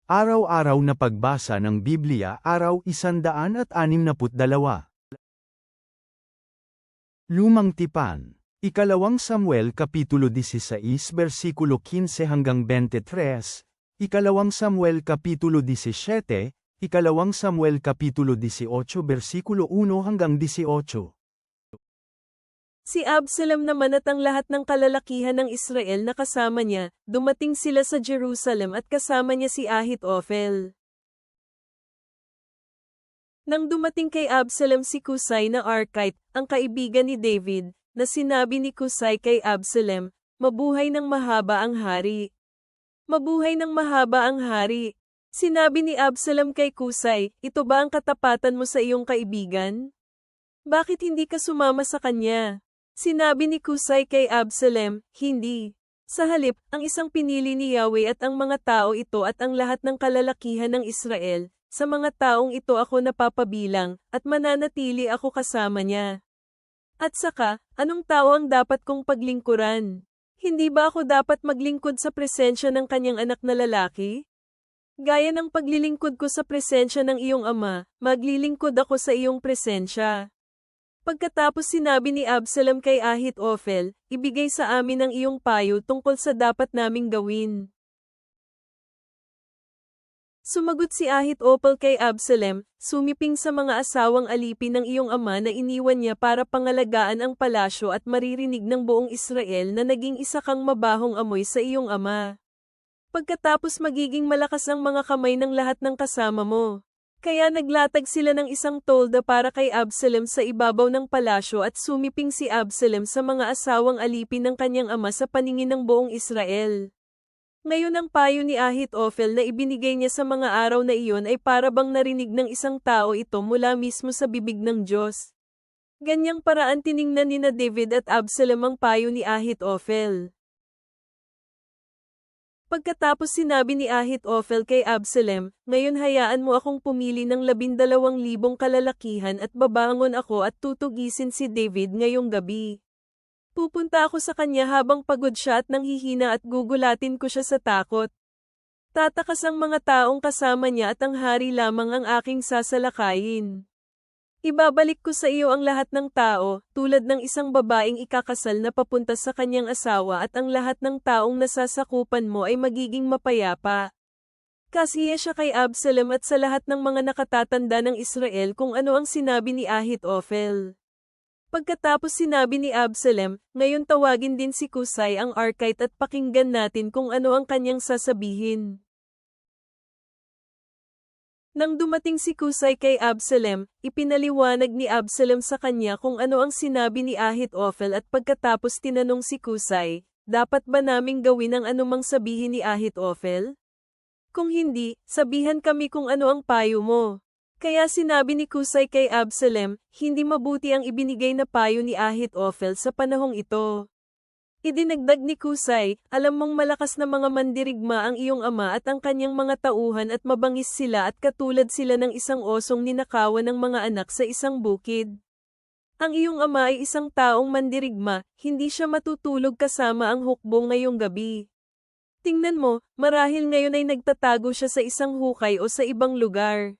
Araw-araw na pagbasa ng Biblia, araw 162. Lumang Tipan. Ikalawang Samuel Kapitulo 16 versikulo 15 hanggang 23, Ikalawang Samuel Kapitulo 17, Ikalawang Samuel Kapitulo 18 versikulo 1 hanggang 18. Si Absalom naman at ang lahat ng kalalakihan ng Israel na kasama niya, dumating sila sa Jerusalem at kasama niya si Ahitophel. Nang dumating kay Absalom si Kusay na Archite, ang kaibigan ni David, na sinabi ni Kusay kay Absalom, "Mabuhay ng mahaba ang hari." Mabuhay ng mahaba ang hari. Sinabi ni Absalom kay Kusay, "Ito ba ang katapatan mo sa iyong kaibigan? Bakit hindi ka sumama sa kanya?" Sinabi ni Kusay kay Absalom, "Hindi. Sa halip, ang isang pinili ni Yahweh at ang mga tao ito at ang lahat ng kalalakihan ng Israel, sa mga taong ito ako napapabilang, at mananatili ako kasama niya. At saka, anong tao ang dapat kong paglingkuran? Hindi ba ako dapat maglingkod sa presensya ng kanyang anak na lalaki? Gaya ng paglilingkod ko sa presensya ng iyong ama, maglilingkod ako sa iyong presensya." Pagkatapos sinabi ni Absalom kay Ahitophel, "Ibigay sa amin ang iyong payo tungkol sa dapat naming gawin." Sumagot si Ahitophel kay Absalom, "Sumiping sa mga asawang alipin ng iyong ama na iniwan niya para pangalagaan ang palasyo at maririnig ng buong Israel na naging isa kang mabahong amoy sa iyong ama. Pagkatapos magiging malakas ang mga kamay ng lahat ng kasama mo." Kaya naglatag sila ng isang tolda para kay Absalom sa ibabaw ng palasyo at sumiping si Absalom sa mga asawang alipin ng kanyang ama sa paningin ng buong Israel. Ngayon ang payo ni Ahitophel na ibinigay niya sa mga araw na iyon ay para bang narinig ng isang tao ito mula mismo sa bibig ng Diyos. Ganyang paraan tiningnan ni David at Absalom ang payo ni Ahitophel. Pagkatapos sinabi ni Ahitophel kay Absalom, "Ngayon hayaan mo akong pumili ng 12,000 kalalakihan at babangon ako at tutugisin si David ngayong gabi. Pupunta ako sa kanya habang pagod siya at nanghihina at gugulatin ko siya sa takot. Tatakas ang mga taong kasama niya at ang hari lamang ang aking sasalakayin. Ibabalik ko sa iyo ang lahat ng tao, tulad ng isang babaeng ikakasal na papunta sa kanyang asawa at ang lahat ng taong nasasakupan mo ay magiging mapayapa." Kasiya siya kay Absalom at sa lahat ng mga nakatatanda ng Israel kung ano ang sinabi ni Ahitophel. Pagkatapos sinabi ni Absalom, "Ngayon tawagin din si Kusay ang Archite at pakinggan natin kung ano ang kanyang sasabihin." Nang dumating si Kusay kay Absalom, ipinaliwanag ni Absalom sa kanya kung ano ang sinabi ni Ahitophel at pagkatapos tinanong si Kusay, "Dapat ba naming gawin ang anumang sabihin ni Ahitophel? Kung hindi, sabihan kami kung ano ang payo mo." Kaya sinabi ni Kusay kay Absalom, "Hindi mabuti ang ibinigay na payo ni Ahitophel sa panahong ito." Idinagdag ni Kusay, "Alam mong malakas na mga mandirigma ang iyong ama at ang kanyang mga tauhan at mabangis sila at katulad sila ng isang osong ninakawan ng mga anak sa isang bukid. Ang iyong ama ay isang taong mandirigma, hindi siya matutulog kasama ang hukbong ngayong gabi. Tingnan mo, marahil ngayon ay nagtatago siya sa isang hukay o sa ibang lugar.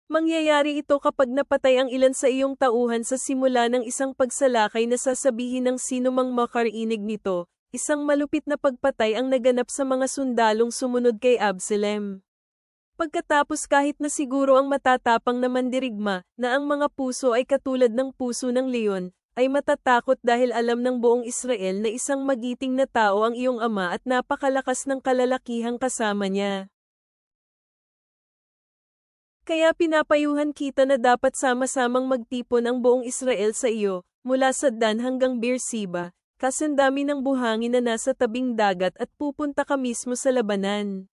Mangyayari ito kapag napatay ang ilan sa iyong tauhan sa simula ng isang pagsalakay na sasabihin ng sino mang makarinig nito, isang malupit na pagpatay ang naganap sa mga sundalong sumunod kay Absalom." Pagkatapos kahit na siguro ang matatapang na mandirigma, na ang mga puso ay katulad ng puso ng leon, ay matatakot dahil alam ng buong Israel na isang magiting na tao ang iyong ama at napakalakas ng kalalakihang kasama niya. Kaya pinapayuhan kita na dapat sama-samang magtipon ang buong Israel sa iyo, mula sa Dan hanggang Beersheba, kasandami ng buhangin na nasa tabing dagat at pupunta ka mismo sa labanan.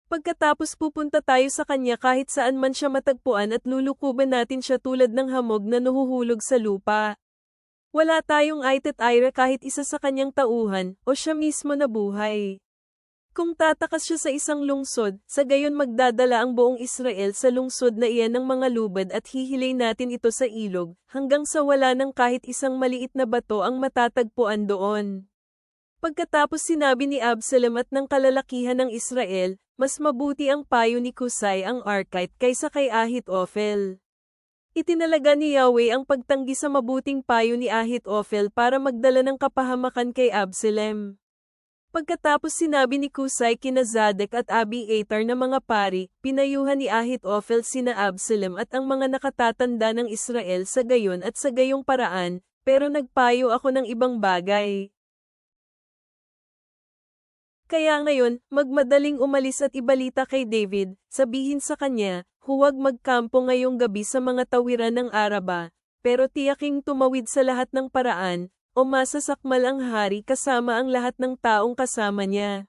Pagkatapos pupunta tayo sa kanya kahit saan man siya matagpuan at lulukuban natin siya tulad ng hamog na nahuhulog sa lupa. Wala tayong aitet-aira kahit isa sa kanyang tauhan, o siya mismo na buhay. Kung tatakas siya sa isang lungsod, sa gayon magdadala ang buong Israel sa lungsod na iyan ng mga lubad at hihilay natin ito sa ilog, hanggang sa wala ng kahit isang maliit na bato ang matatagpuan doon. Pagkatapos sinabi ni Absalom at ng kalalakihan ng Israel, mas mabuti ang payo ni Kusay ang Archite kaysa kay Ahitophel. Itinalaga ni Yahweh ang pagtanggi sa mabuting payo ni Ahitophel para magdala ng kapahamakan kay Absalom. Pagkatapos sinabi ni Kusay kina Zadok at Abiathar na mga pari, pinayuhan ni Ahitophel sina Absalom at ang mga nakatatanda ng Israel sa gayon at sa gayong paraan, pero nagpayo ako ng ibang bagay. Kaya ngayon, magmadaling umalis at ibalita kay David, sabihin sa kanya, huwag magkampo ngayong gabi sa mga tawiran ng Araba, pero tiyaking tumawid sa lahat ng paraan, o masasakmal ang hari kasama ang lahat ng taong kasama niya.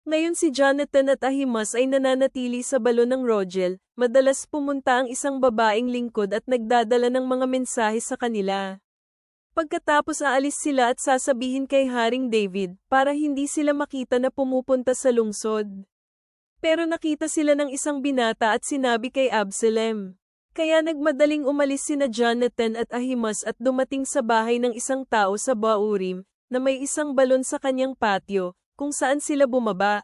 Ngayon si Jonathan at Ahimaaz ay nananatili sa balon ng Rogel, madalas pumunta ang isang babaeng lingkod at nagdadala ng mga mensahe sa kanila. Pagkatapos aalis sila at sasabihin kay Haring David, para hindi sila makita na pumupunta sa lungsod. Pero nakita sila ng isang binata at sinabi kay Absalom. Kaya nagmadaling umalis sina Jonathan at Ahimaaz at dumating sa bahay ng isang tao sa Baurim, na may isang balon sa kanyang patio, kung saan sila bumaba.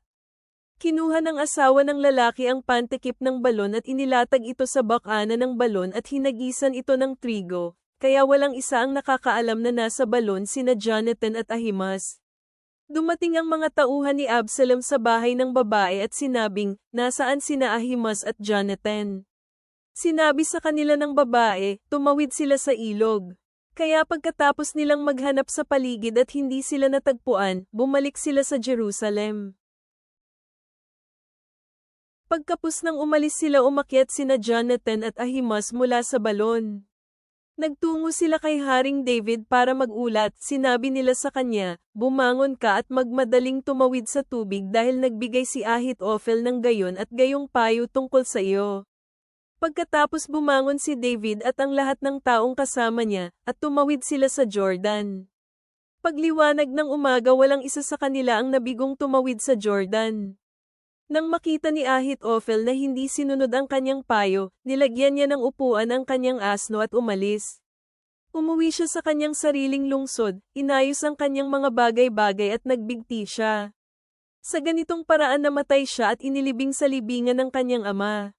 Kinuha ng asawa ng lalaki ang pantikip ng balon at inilatag ito sa bakana ng balon at hinagisan ito ng trigo, kaya walang isa ang nakakaalam na nasa balon sina Jonathan at Ahimaaz. Dumating ang mga tauhan ni Absalom sa bahay ng babae at sinabing, nasaan sina Ahimaaz at Jonathan? Sinabi sa kanila ng babae, tumawid sila sa ilog. Kaya pagkatapos nilang maghanap sa paligid at hindi sila natagpuan, bumalik sila sa Jerusalem. Pagkapos nang umalis sila umakyat sina Jonathan at Ahimaaz mula sa balon. Nagtungo sila kay Haring David para magulat, sinabi nila sa kanya, bumangon ka at magmadaling tumawid sa tubig dahil nagbigay si Ahitophel ng gayon at gayong payo tungkol sa iyo. Pagkatapos bumangon si David at ang lahat ng taong kasama niya, at tumawid sila sa Jordan. Pagliwanag ng umaga walang isa sa kanila ang nabigong tumawid sa Jordan. Nang makita ni Ahitophel na hindi sinunod ang kanyang payo, nilagyan niya ng upuan ang kanyang asno at umalis. Umuwi siya sa kanyang sariling lungsod, inayos ang kanyang mga bagay-bagay at nagbigti siya. Sa ganitong paraan namatay siya at inilibing sa libingan ng kanyang ama.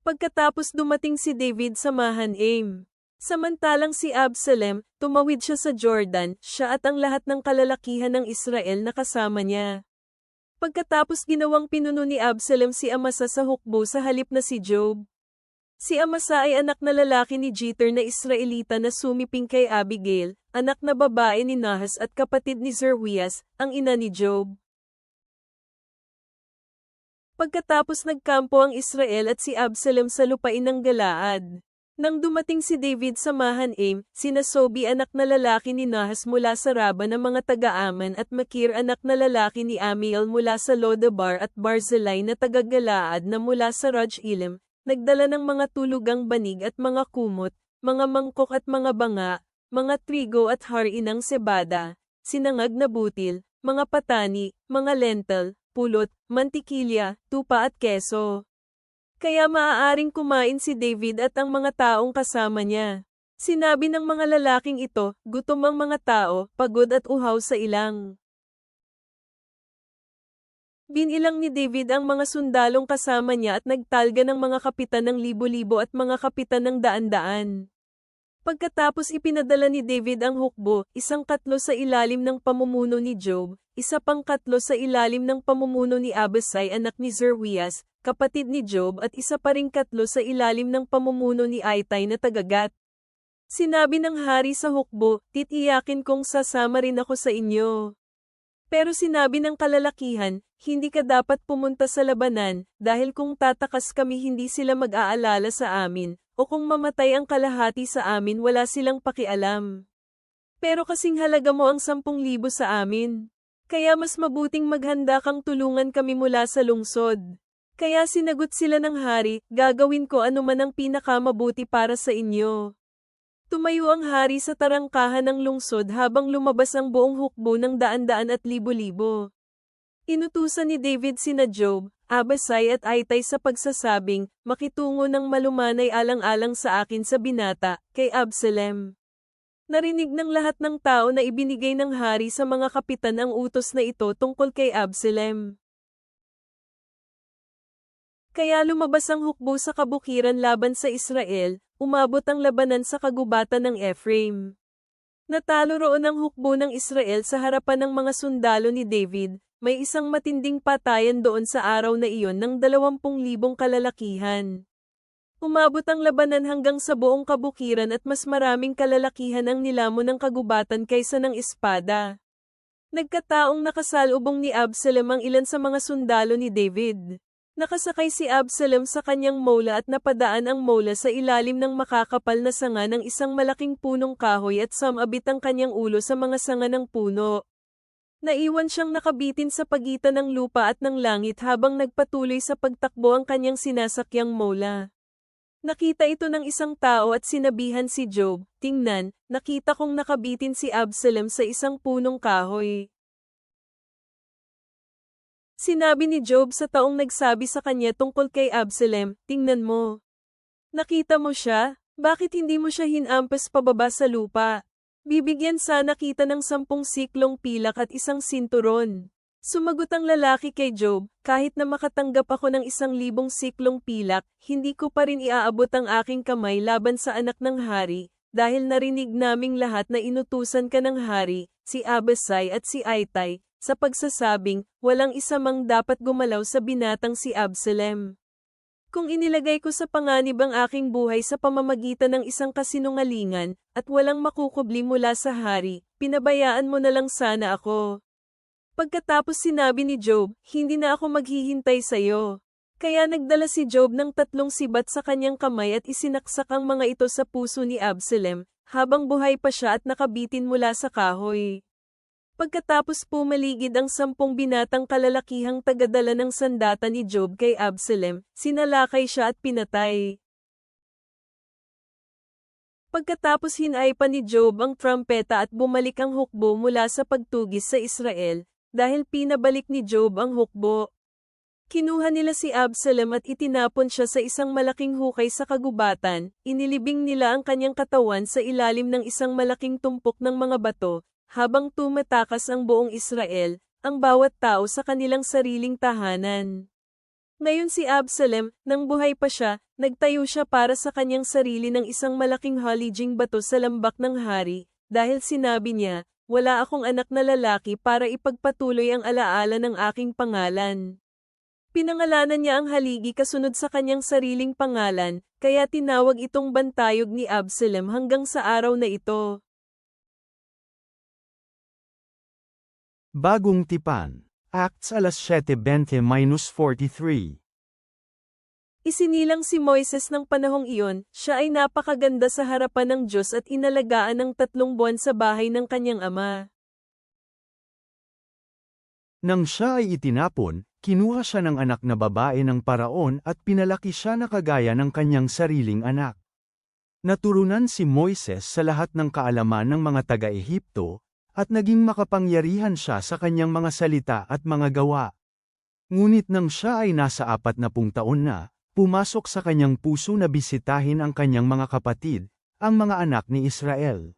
Pagkatapos dumating si David sa Mahanaim. Samantalang si Absalom, tumawid siya sa Jordan, siya at ang lahat ng kalalakihan ng Israel na kasama niya. Pagkatapos ginawang pinuno ni Absalom si Amasa sa hukbo sa halip na si Joab. Si Amasa ay anak na lalaki ni Jeter na Israelita na sumiping kay Abigail, anak na babae ni Nahas at kapatid ni Zeruias, ang ina ni Joab. Pagkatapos nagkampo ang Israel at si Absalom sa lupain ng Galaad. Nang dumating si David sa Mahanaim, sina Sobi anak na lalaki ni Nahas mula sa Raba ng mga taga-Aman at Makir anak na lalaki ni Amiel mula sa Lodabar at Barzillai na taga-Galaad na mula sa Raj-Ilim, nagdala ng mga tulugang banig at mga kumot, mga mangkok at mga banga, mga trigo at hari ng sebada, sinangag na butil, mga patani, mga lentil, pulot, mantikilya, tupa at keso. Kaya maaaring kumain si David at ang mga taong kasama niya. Sinabi ng mga lalaking ito, gutom ang mga tao, pagod at uhaw sa ilang. Binilang ni David ang mga sundalong kasama niya at nagtalga ng mga kapitan ng libo-libo at mga kapitan ng daan-daan. Pagkatapos ipinadala ni David ang hukbo, isang katlo sa ilalim ng pamumuno ni Joab, isa pang katlo sa ilalim ng pamumuno ni Abisai anak ni Zeruias, kapatid ni Joab at isa pa ring katlo sa ilalim ng pamumuno ni Itay na tagagat. Sinabi ng hari sa hukbo, titiyakin kong sasama rin ako sa inyo. Pero sinabi ng kalalakihan, hindi ka dapat pumunta sa labanan, dahil kung tatakas kami hindi sila mag-aalala sa amin, o kung mamatay ang kalahati sa amin wala silang pakialam. Pero kasing halaga mo ang 10,000 sa amin. Kaya mas mabuting maghanda kang tulungan kami mula sa lungsod. Kaya sinagot sila ng hari, gagawin ko anuman ang pinakamabuti para sa inyo. Tumayo ang hari sa tarangkahan ng lungsod habang lumabas ang buong hukbo ng daan-daan at libo-libo. Inutusan ni David sina Joab, Abisai at Itay sa pagsasabing, makitungo ng malumanay alang-alang sa akin sa binata, kay Absalom. Narinig ng lahat ng tao na ibinigay ng hari sa mga kapitan ang utos na ito tungkol kay Absalom. Kaya lumabas ang hukbo sa kabukiran laban sa Israel, umabot ang labanan sa kagubatan ng Ephraim. Natalo roon ang hukbo ng Israel sa harapan ng mga sundalo ni David, may isang matinding patayan doon sa araw na iyon ng 20,000 kalalakihan. Umabot ang labanan hanggang sa buong kabukiran at mas maraming kalalakihan ang nilamon ng kagubatan kaysa ng espada. Nagkataong nakasalubong ni Absalom ang ilan sa mga sundalo ni David. Nakasakay si Absalom sa kanyang mola at napadaan ang mola sa ilalim ng makakapal na sanga ng isang malaking punong kahoy at sumabit ang kanyang ulo sa mga sanga ng puno. Naiwan siyang nakabitin sa pagitan ng lupa at ng langit habang nagpatuloy sa pagtakbo ang kanyang sinasakyang mola. Nakita ito ng isang tao at sinabihan si Job, "Tingnan, nakita kong nakabitin si Absalom sa isang punong kahoy." Sinabi ni Job sa taong nagsabi sa kanya tungkol kay Absalom, "Tingnan mo. Nakita mo siya? Bakit hindi mo siya hinampas pababa sa lupa? Bibigyan sana kita ng 10 siklong pilak at isang sinturon." Sumagot ang lalaki kay Job, "Kahit na makatanggap ako ng 1,000 siklong pilak, hindi ko pa rin iaabot ang aking kamay laban sa anak ng hari, dahil narinig naming lahat na inutusan ka ng hari, si Abisai at si Itay, sa pagsasabing, walang isa mang dapat gumalaw sa binatang si Absalom. Kung inilagay ko sa panganib ang aking buhay sa pamamagitan ng isang kasinungalingan, at walang makukubli mula sa hari, pinabayaan mo na lang sana ako." Pagkatapos sinabi ni Job, "Hindi na ako maghihintay sa iyo." Kaya nagdala si Job ng 3 sibat sa kanyang kamay at isinaksak ang mga ito sa puso ni Absalom, habang buhay pa siya at nakabitin mula sa kahoy. Pagkatapos pumaligid ang 10 binatang kalalakihang tagadala ng sandata ni Job kay Absalom, sinalakay siya at pinatay. Pagkatapos hinay pa ni Job ang trumpeta at bumalik ang hukbo mula sa pagtugis sa Israel, dahil pinabalik ni Job ang hukbo. Kinuha nila si Absalom at itinapon siya sa isang malaking hukay sa kagubatan, inilibing nila ang kanyang katawan sa ilalim ng isang malaking tumpok ng mga bato, habang tumatakas ang buong Israel, ang bawat tao sa kanilang sariling tahanan. Ngayon si Absalom, nang buhay pa siya, nagtayo siya para sa kanyang sarili ng isang malaking halijing bato sa lambak ng hari, dahil sinabi niya, "Wala akong anak na lalaki para ipagpatuloy ang alaala ng aking pangalan." Pinangalanan niya ang haligi kasunod sa kanyang sariling pangalan, kaya tinawag itong bantayog ni Absalom hanggang sa araw na ito. Bagong Tipan. Acts 7:20-43. Isinilang si Moises ng panahong iyon, siya ay napakaganda sa harapan ng Diyos at inalagaan ng 3 buwan sa bahay ng kanyang ama. Nang siya ay itinapon, kinuha siya ng anak na babae ng paraon at pinalaki siya na kagaya ng kanyang sariling anak. Naturunan si Moises sa lahat ng kaalaman ng mga taga-Ehipto, at naging makapangyarihan siya sa kanyang mga salita at mga gawa. Ngunit nang siya ay nasa 40 taon na, pumasok sa kanyang puso na bisitahin ang kanyang mga kapatid, ang mga anak ni Israel.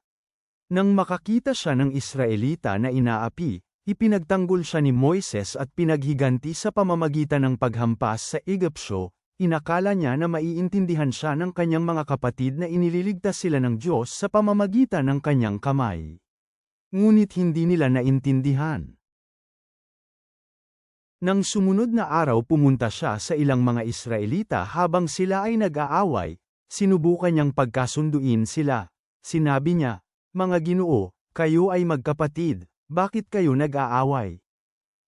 Nang makakita siya ng Israelita na inaapi, ipinagtanggol siya ni Moises at pinaghiganti sa pamamagitan ng paghampas sa Ehipsyo. Inakala niya na maiintindihan siya ng kanyang mga kapatid na inililigtas sila ng Diyos sa pamamagitan ng kanyang kamay. Ngunit hindi nila naintindihan. Nang sumunod na araw pumunta siya sa ilang mga Israelita habang sila ay nag-aaway, sinubukan niyang pagkasunduin sila. Sinabi niya, "Mga Ginoo, kayo ay magkapatid, bakit kayo nag-aaway?"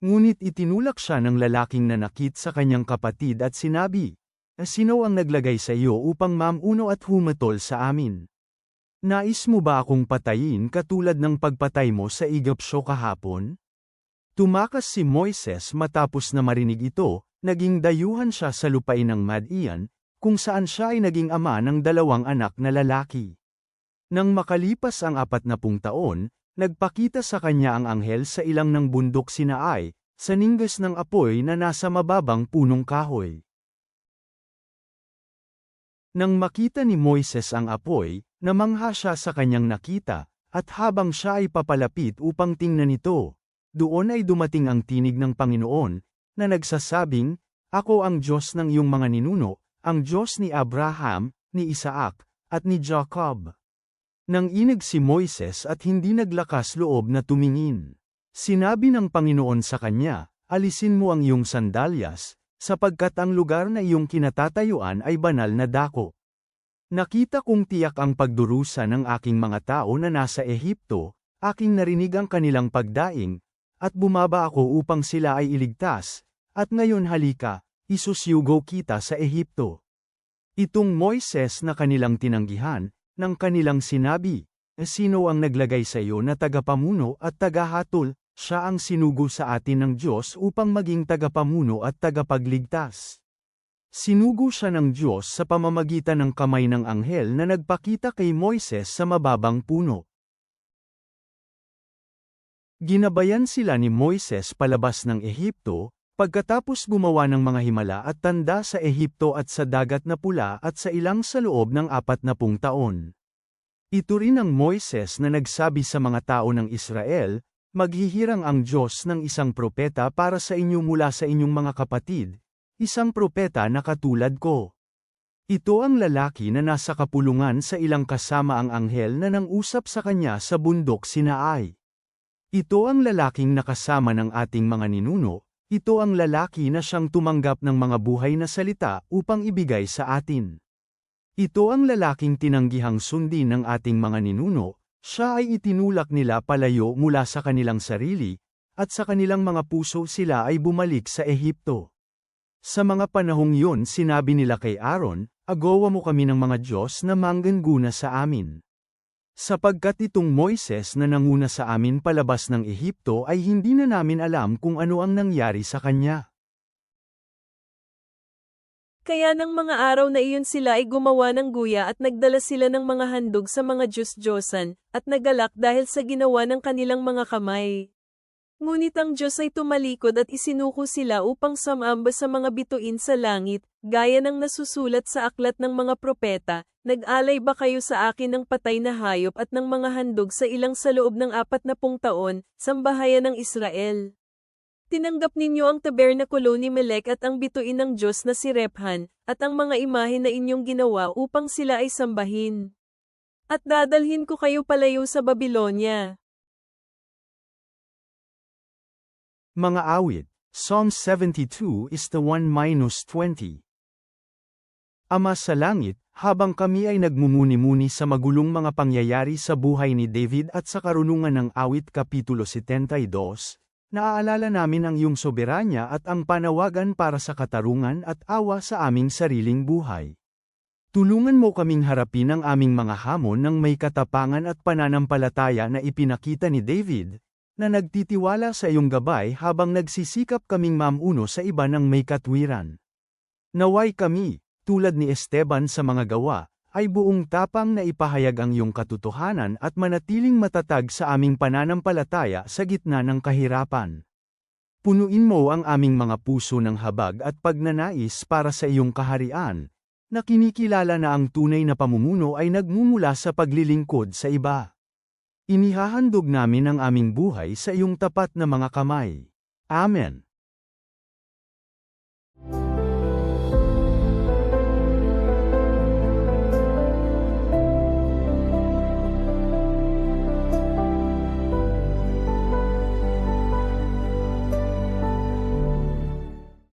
Ngunit itinulak siya ng lalaking nanakit sa kanyang kapatid at sinabi, "Sino ang naglagay sa iyo upang mamuno at humatol sa amin? Nais mo ba akong patayin katulad ng pagpatay mo sa Ehipsyo kahapon?" Tumakas si Moises matapos na marinig ito, naging dayuhan siya sa lupain ng Madian, kung saan siya ay naging ama ng 2 anak na lalaki. Nang makalipas ang 40 taon, nagpakita sa kanya ang anghel sa ilang ng bundok Sinai, sa ninggas ng apoy na nasa mababang punong kahoy. Nang makita ni Moises ang apoy, namangha siya sa kanyang nakita, at habang siya ay papalapit upang tingnan ito, doon ay dumating ang tinig ng Panginoon, na nagsasabing, Ako ang Diyos ng iyong mga ninuno, ang Diyos ni Abraham, ni Isaac, at ni Jacob. Nang inig si Moises at hindi naglakas loob na tumingin. Sinabi ng Panginoon sa kanya, alisin mo ang iyong sandalyas, sapagkat ang lugar na iyong kinatatayuan ay banal na dako. Nakita kong tiyak ang pagdurusa ng aking mga tao na nasa Ehipto, aking narinig ang kanilang pagdaing, at bumaba ako upang sila ay iligtas, at ngayon halika, isusyugo kita sa Ehipto. Itong Moises na kanilang tinanggihan, ng kanilang sinabi, sino ang naglagay sa iyo na tagapamuno at tagahatol, siya ang sinugo sa atin ng Diyos upang maging tagapamuno at tagapagligtas. Sinugo siya ng Diyos sa pamamagitan ng kamay ng anghel na nagpakita kay Moises sa mababang puno. Ginabayan sila ni Moises palabas ng Ehipto, pagkatapos gumawa ng mga himala at tanda sa Ehipto at sa Dagat na Pula at sa ilang sa loob ng 40 taon. Ito rin ang Moises na nagsabi sa mga tao ng Israel, maghihirang ang Diyos ng isang propeta para sa inyo mula sa inyong mga kapatid, isang propeta na katulad ko. Ito ang lalaki na nasa kapulungan sa ilang kasama ang anghel na nangusap sa kanya sa bundok Sinaai. Ito ang lalaking nakasama ng ating mga ninuno, ito ang lalaki na siyang tumanggap ng mga buhay na salita upang ibigay sa atin. Ito ang lalaking tinanggihang sundin ng ating mga ninuno, siya ay itinulak nila palayo mula sa kanilang sarili, at sa kanilang mga puso sila ay bumalik sa Ehipto. Sa mga panahong yun sinabi nila kay Aaron, agawa mo kami ng mga Diyos na manggana sa amin. Sapagkat itong Moises na nanguna sa amin palabas ng Ehipto ay hindi na namin alam kung ano ang nangyari sa kanya. Kaya ng mga araw na iyon sila ay gumawa ng guya at nagdala sila ng mga handog sa mga Diyos-Diyosan, at nagalak dahil sa ginawa ng kanilang mga kamay. Ngunit ang Diyos ay tumalikod at isinuko sila upang sumamba sa mga bituin sa langit, gaya ng nasusulat sa aklat ng mga propeta, nag-alay ba kayo sa akin ng patay na hayop at ng mga handog sa ilang sa loob ng 40 taon, sambahayan ng Israel? Tinanggap ninyo ang tabernakulo ni Melek at ang bituin ng Diyos na si Rephan, at ang mga imahe na inyong ginawa upang sila ay sambahin. At dadalhin ko kayo palayo sa Babylonia. Mga awit, Psalm 72 is the 1-20. Ama sa langit, habang kami ay nagmumuni-muni sa magulong mga pangyayari sa buhay ni David at sa karunungan ng awit Kapitulo 72, naaalala namin ang iyong soberanya at ang panawagan para sa katarungan at awa sa aming sariling buhay. Tulungan mo kaming harapin ang aming mga hamon ng may katapangan at pananampalataya na ipinakita ni David, na nagtitiwala sa iyong gabay habang nagsisikap kaming mamuno sa iba ng may katwiran. Naway kami, tulad ni Esteban sa mga gawa, ay buong tapang na ipahayag ang iyong katotohanan at manatiling matatag sa aming pananampalataya sa gitna ng kahirapan. Punuin mo ang aming mga puso ng habag at pagnanais para sa iyong kaharian, na kinikilala na ang tunay na pamumuno ay nagmumula sa paglilingkod sa iba. Inihahandog namin ang aming buhay sa iyong tapat na mga kamay. Amen.